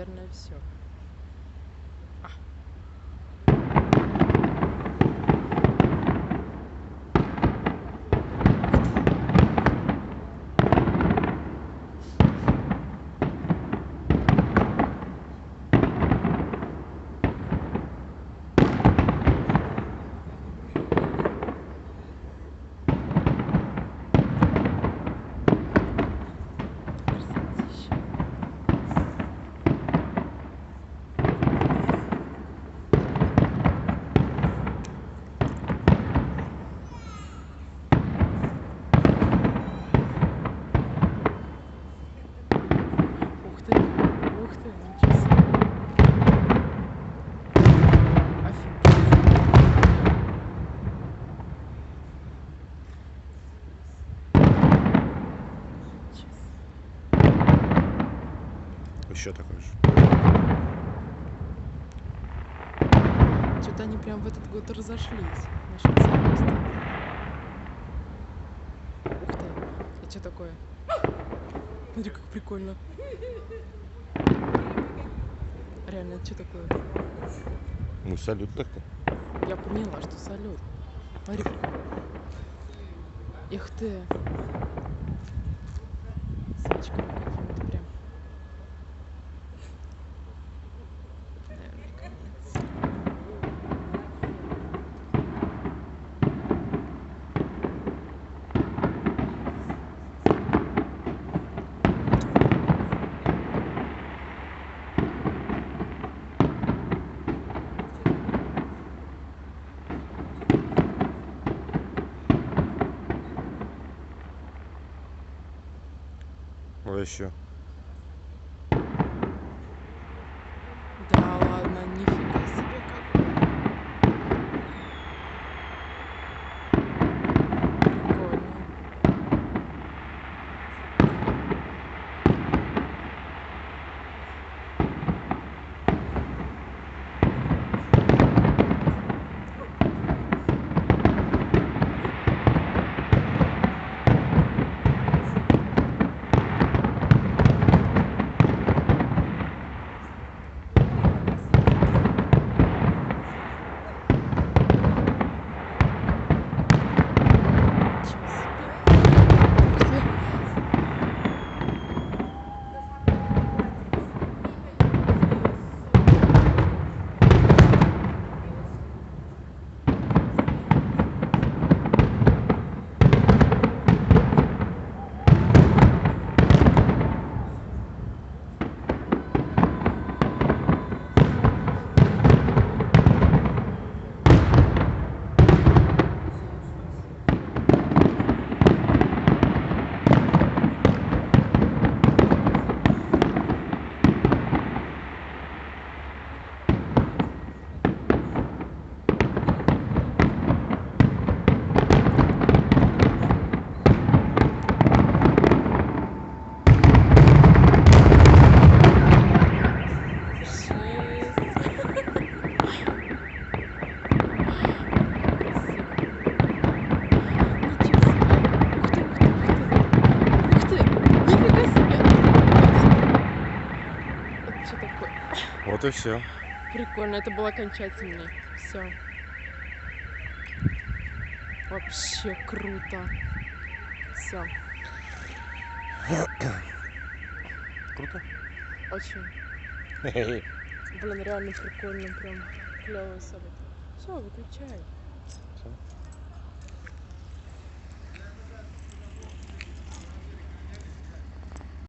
наверное, все. Еще такой же. Что-то они прям в этот год разошлись. Насчет совместно. Ух ты. Это что такое? Смотри, как прикольно. Реально, это что такое? Ну, салют так-то. Я поняла, что салют. Смотри. Их ты. Свечками какими-то прям. Наверное, конец. А еще. Да ладно, нифига себе какой. Прикольно. Вот и все. Прикольно, это было окончательно. Все. Вообще круто. Все. Круто. Очень. Блин, реально прикольно, прям клевый салют. Все, выключай. Всё.